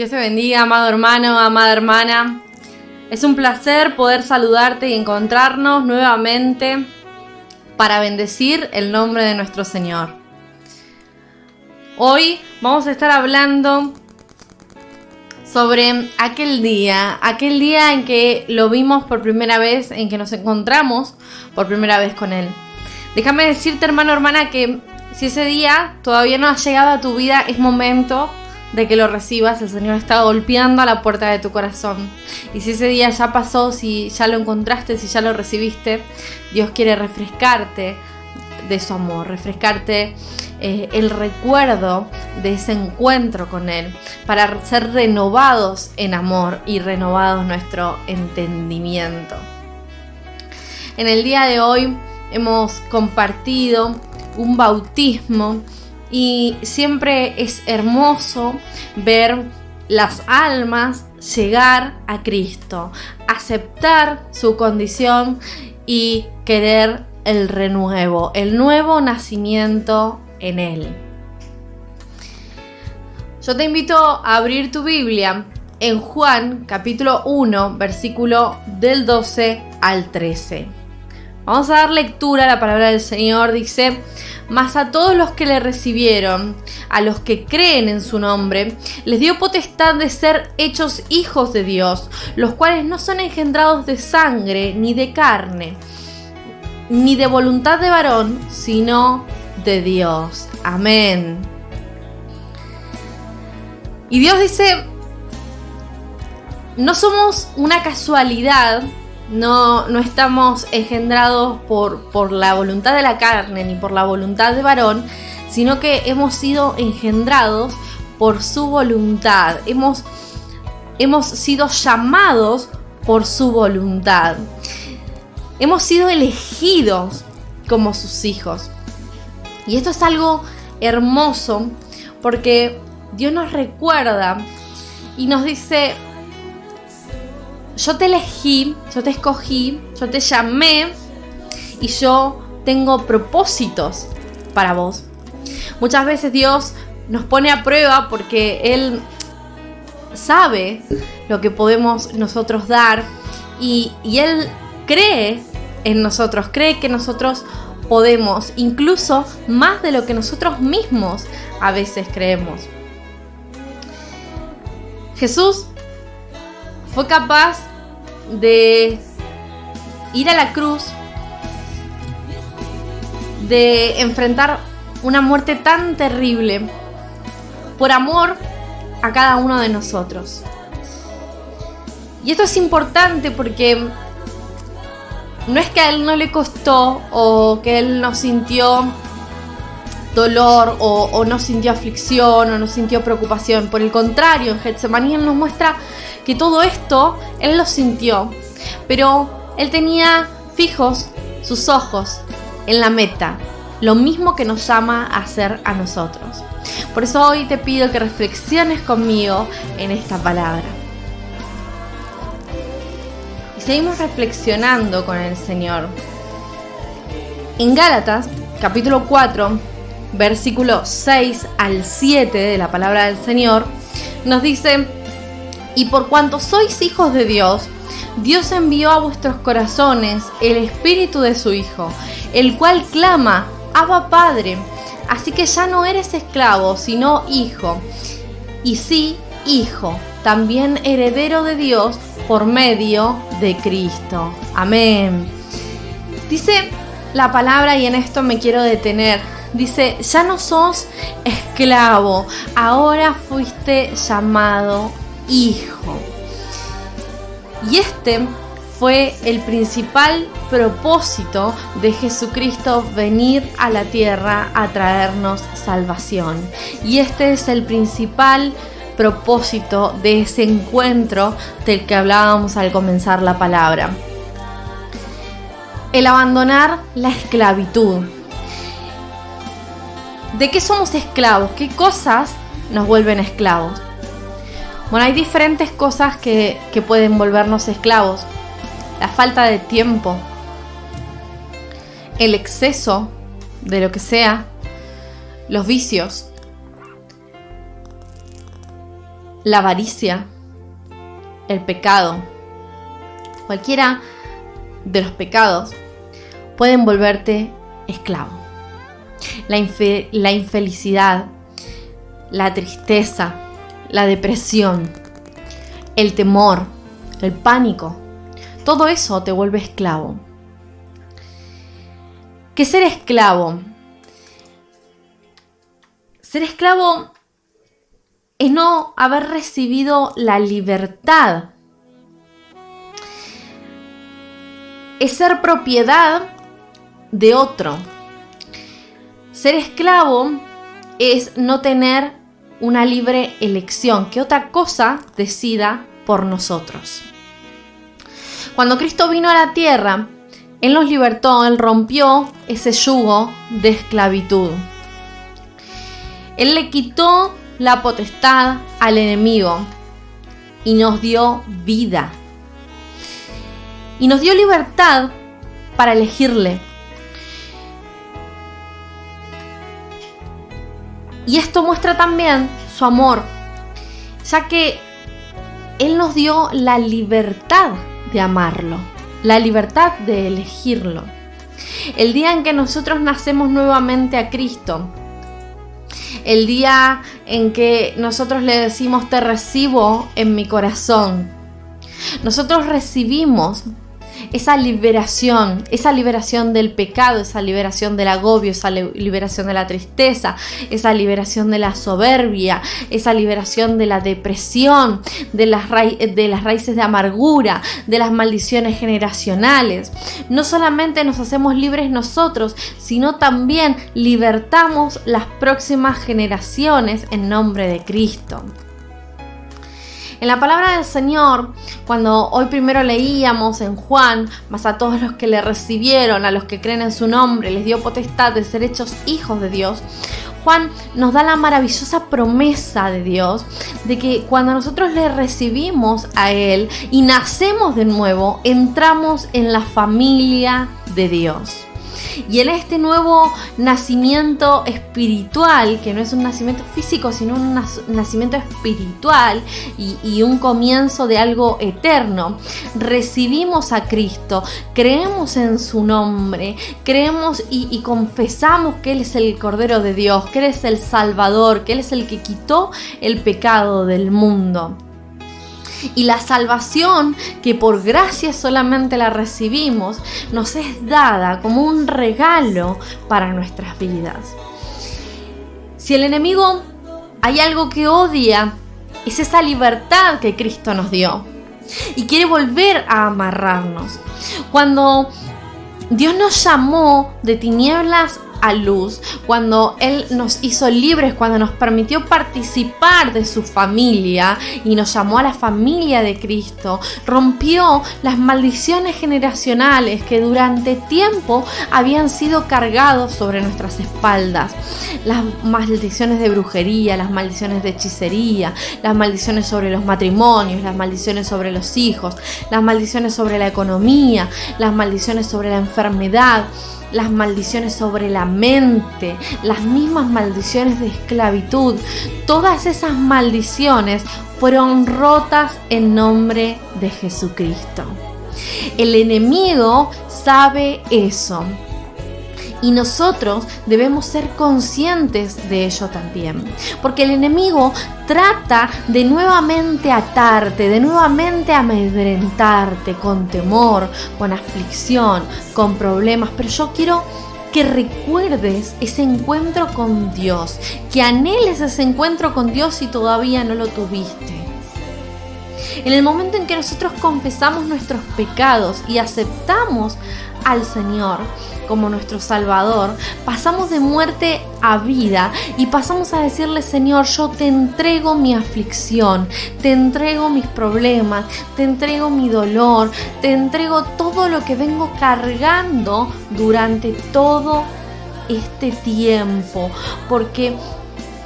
Dios te bendiga, amado hermano, amada hermana. Es un placer poder saludarte y encontrarnos nuevamente para bendecir el nombre de nuestro Señor. Hoy vamos a estar hablando sobre aquel día en que lo vimos por primera vez, en que nos encontramos por primera vez con Él. Déjame decirte, hermano, hermana, que si ese día todavía no ha llegado a tu vida, es momento de que lo recibas. El Señor está golpeando a la puerta de tu corazón. Y si ese día ya pasó, si ya lo encontraste, si ya lo recibiste, Dios quiere refrescarte de su amor, refrescarte el recuerdo de ese encuentro con Él, para ser renovados en amor y renovados nuestro entendimiento. En el día de hoy hemos compartido un bautismo y siempre es hermoso ver las almas llegar a Cristo, aceptar su condición y querer el renuevo, el nuevo nacimiento en Él. Yo te invito a abrir tu Biblia en Juan capítulo 1, versículo del 12 al 13. Vamos a dar lectura a la palabra del Señor. Dice: mas a todos los que le recibieron, a los que creen en su nombre, les dio potestad de ser hechos hijos de Dios, los cuales no son engendrados de sangre, ni de carne, ni de voluntad de varón, sino de Dios. Amén. Y Dios dice: no somos una casualidad. No estamos engendrados por la voluntad de la carne ni por la voluntad de varón, sino que hemos sido engendrados por su voluntad. Hemos sido llamados por su voluntad. Hemos sido elegidos como sus hijos. Y esto es algo hermoso porque Dios nos recuerda y nos dice: yo te elegí, yo te escogí, yo te llamé y yo tengo propósitos para vos. Muchas veces Dios nos pone a prueba porque Él sabe lo que podemos nosotros dar y Él cree en nosotros, cree que nosotros podemos, incluso más de lo que nosotros mismos a veces creemos. Jesús fue capaz de ir a la cruz, de enfrentar una muerte tan terrible por amor a cada uno de nosotros. Y esto es importante porque no es que a Él no le costó o que Él no sintió dolor o no sintió aflicción o no sintió preocupación. Por el contrario, en Getsemaní Él nos muestra que todo esto Él lo sintió, pero Él tenía fijos sus ojos en la meta, lo mismo que nos llama a hacer a nosotros. Por eso hoy te pido que reflexiones conmigo en esta palabra. Y seguimos reflexionando con el Señor. En Gálatas, capítulo 4, versículo 6 al 7 de la palabra del Señor, nos dice: y por cuanto sois hijos de Dios, Dios envió a vuestros corazones el Espíritu de su Hijo, el cual clama: Abba, Padre. Así que ya no eres esclavo, sino hijo. Y sí, hijo, también heredero de Dios por medio de Cristo. Amén. Dice la palabra, y en esto me quiero detener. Dice: ya no sos esclavo, ahora fuiste llamado hijo. Y este fue el principal propósito de Jesucristo, venir a la tierra a traernos salvación. Y este es el principal propósito de ese encuentro del que hablábamos al comenzar la palabra. El abandonar la esclavitud. ¿De qué somos esclavos? ¿Qué cosas nos vuelven esclavos? Bueno, hay diferentes cosas que pueden volvernos esclavos. La falta de tiempo, el exceso de lo que sea, los vicios, la avaricia, el pecado, cualquiera de los pecados pueden volverte esclavo. La infelicidad, la tristeza, la depresión, el temor, el pánico, todo eso te vuelve esclavo. ¿Qué es ser esclavo? Ser esclavo es no haber recibido la libertad. Es ser propiedad de otro. Ser esclavo es no tener una libre elección, que otra cosa decida por nosotros. Cuando Cristo vino a la tierra, Él nos libertó, Él rompió ese yugo de esclavitud. Él le quitó la potestad al enemigo y nos dio vida. Y nos dio libertad para elegirle. Y esto muestra también su amor, ya que Él nos dio la libertad de amarlo, la libertad de elegirlo. El día en que nosotros nacemos nuevamente a Cristo, el día en que nosotros le decimos te recibo en mi corazón, nosotros recibimos esa liberación del pecado, esa liberación del agobio, esa liberación de la tristeza, esa liberación de la soberbia, esa liberación de la depresión, de las raíces de amargura, de las maldiciones generacionales. No solamente nos hacemos libres nosotros, sino también libertamos las próximas generaciones en nombre de Cristo. En la palabra del Señor, cuando hoy primero leíamos en Juan, mas a todos los que le recibieron, a los que creen en su nombre, les dio potestad de ser hechos hijos de Dios, Juan nos da la maravillosa promesa de Dios de que cuando nosotros le recibimos a Él y nacemos de nuevo, entramos en la familia de Dios. Y en este nuevo nacimiento espiritual, que no es un nacimiento físico, sino un nacimiento espiritual y un comienzo de algo eterno, recibimos a Cristo, creemos en su nombre, creemos y confesamos que Él es el Cordero de Dios, que Él es el Salvador, que Él es el que quitó el pecado del mundo. Y la salvación, que por gracia solamente la recibimos, nos es dada como un regalo para nuestras vidas. Si el enemigo hay algo que odia, es esa libertad que Cristo nos dio y quiere volver a amarrarnos. Cuando Dios nos llamó de tinieblas a luz, cuando Él nos hizo libres, cuando nos permitió participar de su familia y nos llamó a la familia de Cristo, rompió las maldiciones generacionales que durante tiempo habían sido cargados sobre nuestras espaldas. Las maldiciones de brujería, las maldiciones de hechicería, las maldiciones sobre los matrimonios, las maldiciones sobre los hijos, las maldiciones sobre la economía, las maldiciones sobre la enfermedad, las maldiciones sobre la mente, las mismas maldiciones de esclavitud. Todas esas maldiciones fueron rotas en nombre de Jesucristo. El enemigo sabe eso y nosotros debemos ser conscientes de ello también, porque el enemigo trata de nuevamente atarte, de nuevamente amedrentarte con temor, con aflicción, con problemas. Pero yo quiero que recuerdes ese encuentro con Dios, que anheles ese encuentro con Dios si todavía no lo tuviste. En el momento en que nosotros confesamos nuestros pecados y aceptamos al Señor como nuestro Salvador, pasamos de muerte a vida y pasamos a decirle: Señor, yo te entrego mi aflicción, te entrego mis problemas, te entrego mi dolor, te entrego todo lo que vengo cargando durante todo este tiempo, porque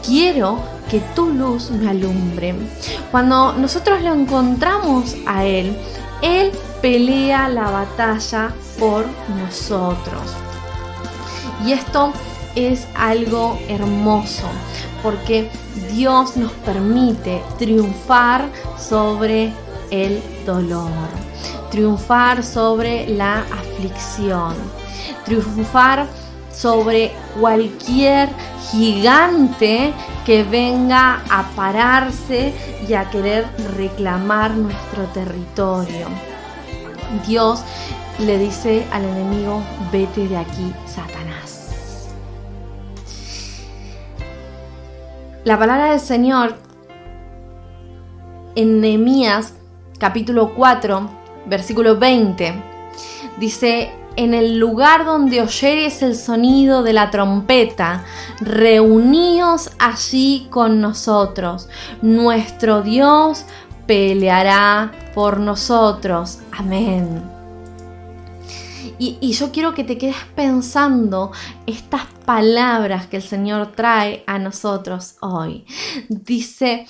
quiero que tu luz me alumbre. Cuando nosotros lo encontramos a Él, Él pelea la batalla por nosotros. Y esto es algo hermoso, porque Dios nos permite triunfar sobre el dolor, triunfar sobre la aflicción, triunfar sobre cualquier gigante que venga a pararse y a querer reclamar nuestro territorio. Dios le dice al enemigo: vete de aquí, Satanás. La palabra del Señor en Nehemías capítulo 4, versículo 20, dice: en el lugar donde oyeres el sonido de la trompeta, reuníos allí con nosotros. Nuestro Dios peleará por nosotros. Amén. Y yo quiero que te quedes pensando estas palabras que el Señor trae a nosotros hoy. Dice: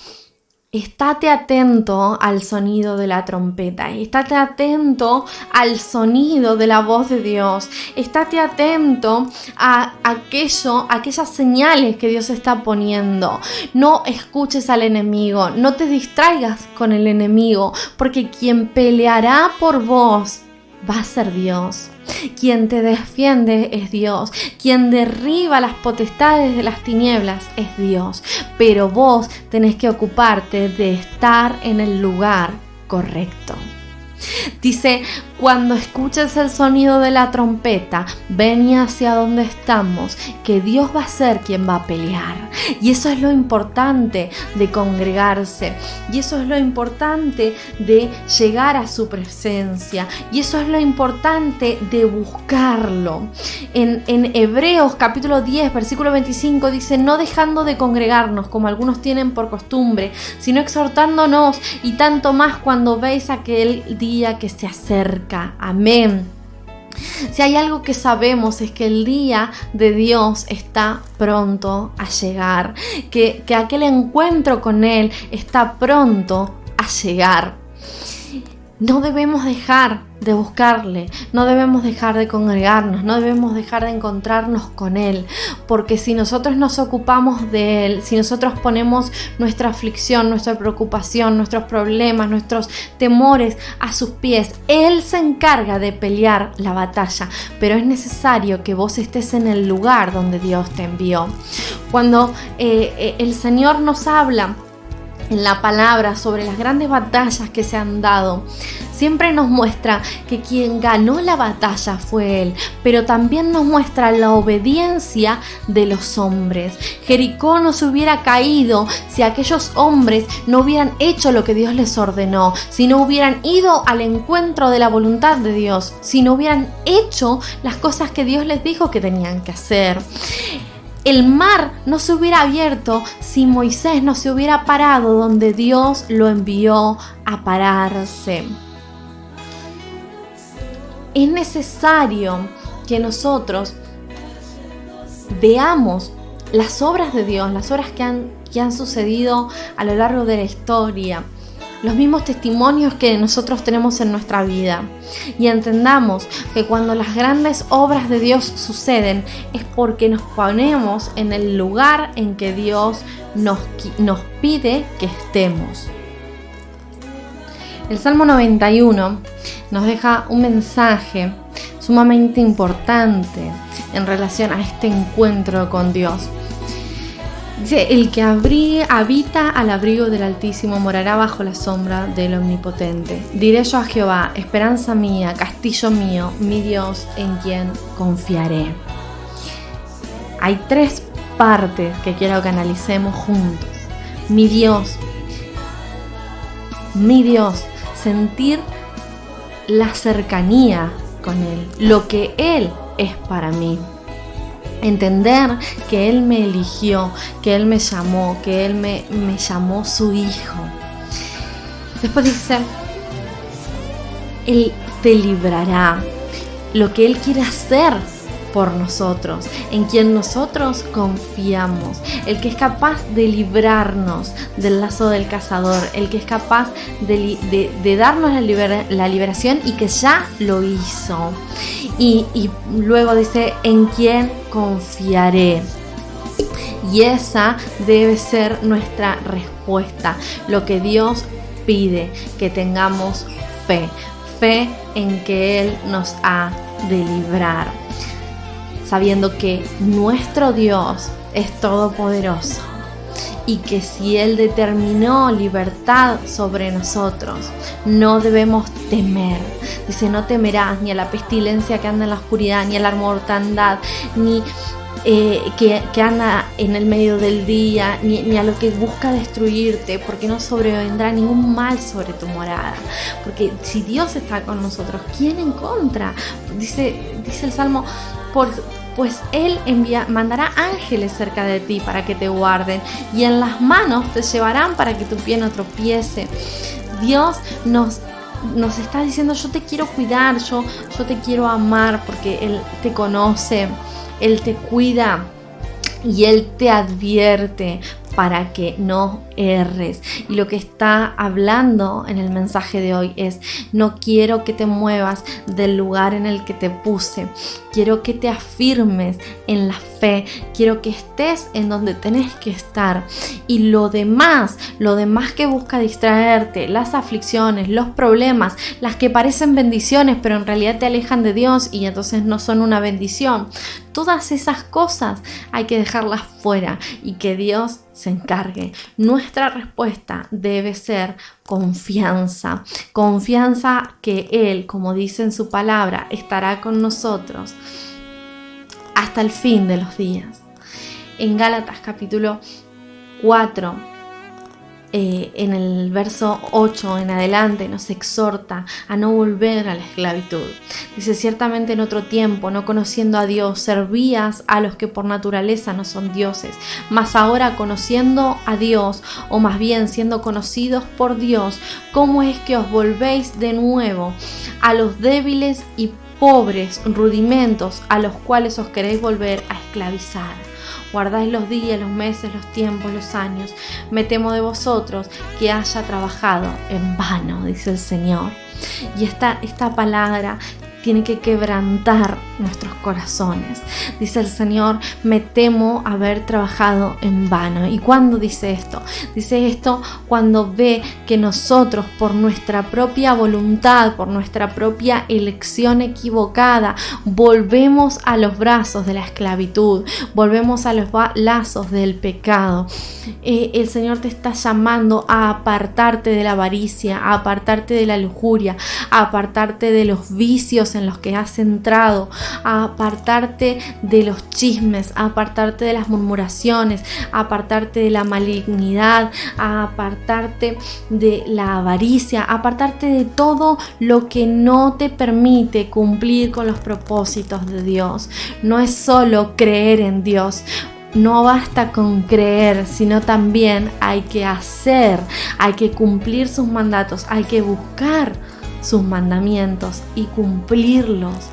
estate atento al sonido de la trompeta, estate atento al sonido de la voz de Dios, estate atento a aquellas señales que Dios está poniendo. No escuches al enemigo, no te distraigas con el enemigo, porque quien peleará por vos va a ser Dios. Quien te defiende es Dios. Quien derriba las potestades de las tinieblas es Dios. Pero vos tenés que ocuparte de estar en el lugar correcto. Dice: cuando escuches el sonido de la trompeta, ven hacia donde estamos, que Dios va a ser quien va a pelear. Y eso es lo importante de congregarse, y eso es lo importante de llegar a su presencia, y eso es lo importante de buscarlo. En Hebreos capítulo 10, versículo 25 dice: no dejando de congregarnos como algunos tienen por costumbre, sino exhortándonos, y tanto más cuando veis aquel día que se acerca. Amén. Si hay algo que sabemos es que el día de Dios está pronto a llegar, que aquel encuentro con Él está pronto a llegar. No debemos dejar de buscarle, no debemos dejar de congregarnos, no debemos dejar de encontrarnos con Él, porque si nosotros nos ocupamos de Él, si nosotros ponemos nuestra aflicción, nuestra preocupación, nuestros problemas, nuestros temores a sus pies, Él se encarga de pelear la batalla, pero es necesario que vos estés en el lugar donde Dios te envió. Cuando el Señor nos habla en la palabra sobre las grandes batallas que se han dado, siempre nos muestra que quien ganó la batalla fue Él, pero también nos muestra la obediencia de los hombres. Jericó no se hubiera caído si aquellos hombres no hubieran hecho lo que Dios les ordenó, si no hubieran ido al encuentro de la voluntad de Dios, si no hubieran hecho las cosas que Dios les dijo que tenían que hacer. El mar no se hubiera abierto si Moisés no se hubiera parado donde Dios lo envió a pararse. Es necesario que nosotros veamos las obras de Dios, las obras que han sucedido a lo largo de la historia, los mismos testimonios que nosotros tenemos en nuestra vida, y entendamos que cuando las grandes obras de Dios suceden es porque nos ponemos en el lugar en que Dios nos pide que estemos. El Salmo 91 nos deja un mensaje sumamente importante en relación a este encuentro con Dios. Dice: el que habita al abrigo del Altísimo morará bajo la sombra del Omnipotente. Diré yo a Jehová: esperanza mía, castillo mío, mi Dios en quien confiaré. Hay tres partes que quiero que analicemos juntos. Mi Dios, sentir la cercanía con Él, lo que Él es para mí. Entender que Él me eligió, que Él me llamó, que Él me llamó su hijo. Después dice: Él te librará. Lo que Él quiere hacer por nosotros, en quien nosotros confiamos, el que es capaz de librarnos del lazo del cazador, el que es capaz de darnos la liberación y que ya lo hizo. Y luego dice: en quien confiaré. Y esa debe ser nuestra respuesta, lo que Dios pide, que tengamos fe en que Él nos ha de librar, sabiendo que nuestro Dios es todopoderoso y que si Él determinó libertad sobre nosotros, no debemos temer. Dice, no temerás ni a la pestilencia que anda en la oscuridad, ni a la mortandad, ni que anda en el medio del día, ni a lo que busca destruirte, porque no sobrevendrá ningún mal sobre tu morada. Porque si Dios está con nosotros, ¿quién en contra? Dice el Salmo, pues Él mandará ángeles cerca de ti para que te guarden, y en las manos te llevarán para que tu pie no tropiece. Dios nos está diciendo, yo te quiero cuidar, yo te quiero amar, porque Él te conoce, Él te cuida y Él te advierte para que no erres. Y lo que está hablando en el mensaje de hoy es: no quiero que te muevas del lugar en el que te puse, quiero que te afirmes en la fe, quiero que estés en donde tenés que estar, y lo demás que busca distraerte, las aflicciones, los problemas, las que parecen bendiciones pero en realidad te alejan de Dios y entonces no son una bendición, todas esas cosas hay que dejarlas fuera y que Dios se encargue. Nuestra respuesta debe ser confianza que Él, como dice en su palabra, estará con nosotros hasta el fin de los días. En Gálatas capítulo 4, en el verso 8 en adelante, nos exhorta a no volver a la esclavitud. Dice: ciertamente en otro tiempo, no conociendo a Dios, servías a los que por naturaleza no son dioses, mas ahora conociendo a Dios, o más bien siendo conocidos por Dios, ¿cómo es que os volvéis de nuevo a los débiles y pobres rudimentos a los cuales os queréis volver a esclavizar? Guardáis los días, los meses, los tiempos, los años. Me temo de vosotros que haya trabajado en vano, dice el Señor. Y esta palabra tiene que quebrantar nuestros corazones. Dice el Señor: me temo haber trabajado en vano. ¿Y cuándo dice esto? Dice esto cuando ve que nosotros, por nuestra propia voluntad, por nuestra propia elección equivocada, volvemos a los brazos de la esclavitud, volvemos a los lazos del pecado. El Señor te está llamando a apartarte de la avaricia, a apartarte de la lujuria, a apartarte de los vicios en los que has entrado, a apartarte de los chismes, a apartarte de las murmuraciones, a apartarte de la malignidad, a apartarte de la avaricia, a apartarte de todo lo que no te permite cumplir con los propósitos de Dios. No es solo creer en Dios. No basta con creer, sino también hay que hacer, hay que cumplir sus mandatos, hay que buscar sus mandamientos y cumplirlos,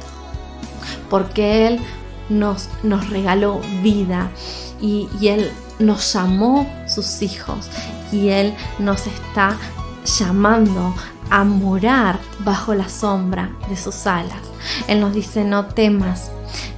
porque Él nos regaló vida y Él nos llamó sus hijos, y Él nos está llamando a morar bajo la sombra de sus alas. Él nos dice: no temas,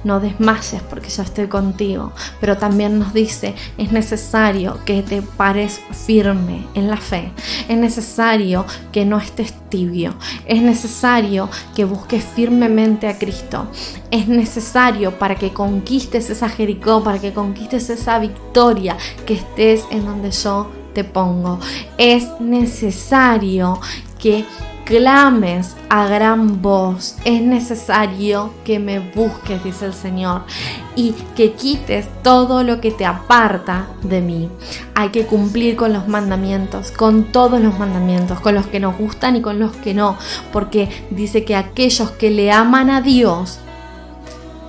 no desmayes, porque yo estoy contigo. Pero también nos dice: es necesario que te pares firme en la fe, es necesario que no estés tibio, es necesario que busques firmemente a Cristo, es necesario, para que conquistes esa Jericó, para que conquistes esa victoria, que estés en donde yo te pongo. Es necesario que clames a gran voz, es necesario que me busques, dice el Señor, y que quites todo lo que te aparta de mí. Hay que cumplir con los mandamientos, con todos los mandamientos, con los que nos gustan y con los que no, porque dice que aquellos que le aman a Dios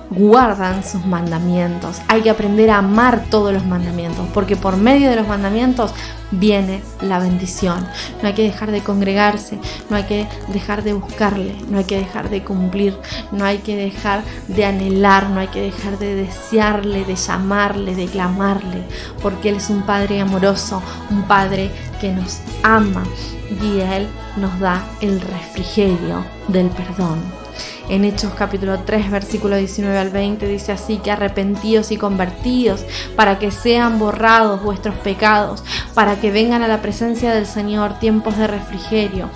guardan sus mandamientos. Hay que aprender a amar todos los mandamientos, porque por medio de los mandamientos viene la bendición. No hay que dejar de congregarse, no hay que dejar de buscarle, no hay que dejar de cumplir, no hay que dejar de anhelar, no hay que dejar de desearle, de llamarle, de clamarle, porque Él es un Padre amoroso, un Padre que nos ama, y Él nos da el refrigerio del perdón. En Hechos capítulo 3, versículo 19 al 20 dice así: que arrepentíos y convertíos para que sean borrados vuestros pecados, para que vengan a la presencia del Señor tiempos de refrigerio,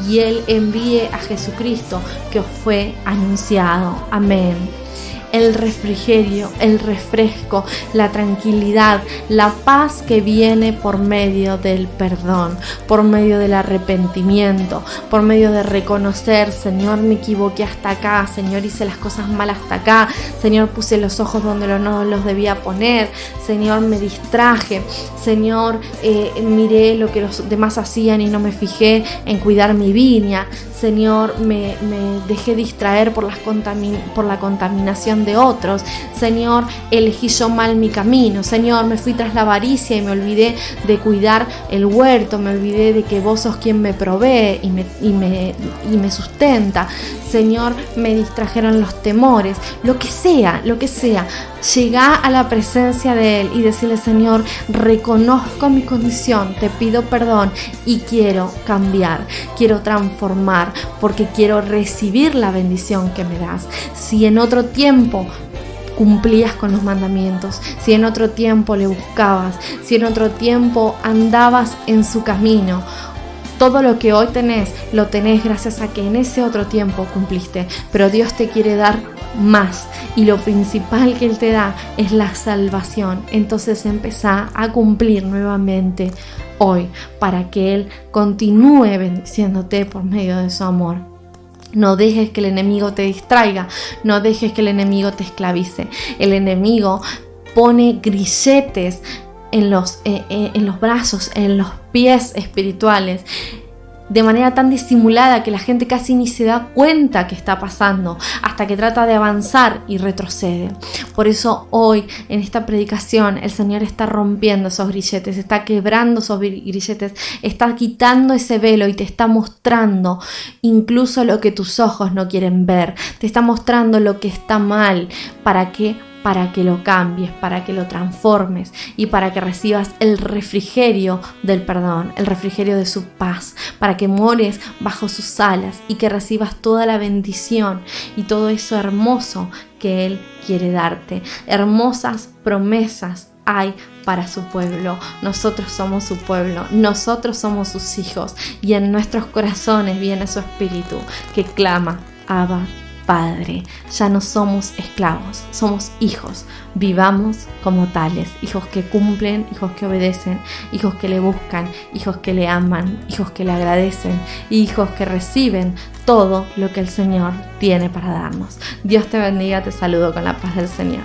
y Él envíe a Jesucristo que os fue anunciado. Amén. El refrigerio, el refresco, la tranquilidad, la paz que viene por medio del perdón, por medio del arrepentimiento, por medio de reconocer: Señor, me equivoqué hasta acá, Señor, hice las cosas mal hasta acá, Señor, puse los ojos donde no los debía poner, Señor, me distraje, Señor, miré lo que los demás hacían y no me fijé en cuidar mi viña, Señor, me dejé distraer por la contaminación de otros, Señor, elegí yo mal mi camino, Señor, me fui tras la avaricia y me olvidé de cuidar el huerto, me olvidé de que vos sos quien me provee y me sustenta, Señor, me distrajeron los temores, lo que sea, llegá a la presencia de Él y decirle: Señor, reconozco mi condición, te pido perdón y quiero cambiar, quiero transformar, porque quiero recibir la bendición que me das. Si en otro tiempo cumplías con los mandamientos, si en otro tiempo le buscabas, si en otro tiempo andabas en su camino, todo lo que hoy tenés, lo tenés gracias a que en ese otro tiempo cumpliste. Pero Dios te quiere dar más, y lo principal que Él te da es la salvación. Entonces empezá a cumplir nuevamente hoy, para que Él continúe bendiciéndote por medio de su amor. No dejes que el enemigo te distraiga, no dejes que el enemigo te esclavice. El enemigo pone grilletes en los brazos, en los pies espirituales, de manera tan disimulada que la gente casi ni se da cuenta que está pasando, hasta que trata de avanzar y retrocede. Por eso hoy en esta predicación el Señor está rompiendo esos grilletes, está quebrando esos grilletes, está quitando ese velo y te está mostrando incluso lo que tus ojos no quieren ver, te está mostrando lo que está mal, para que lo cambies, para que lo transformes y para que recibas el refrigerio del perdón, el refrigerio de su paz, para que mores bajo sus alas y que recibas toda la bendición y todo eso hermoso que Él quiere darte. Hermosas promesas hay para su pueblo. Nosotros somos su pueblo, nosotros somos sus hijos, y en nuestros corazones viene su espíritu que clama: Abba, Padre. Ya no somos esclavos, somos hijos. Vivamos como tales, hijos que cumplen, hijos que obedecen, hijos que le buscan, hijos que le aman, hijos que le agradecen, hijos que reciben todo lo que el Señor tiene para darnos. Dios te bendiga, te saludo con la paz del Señor.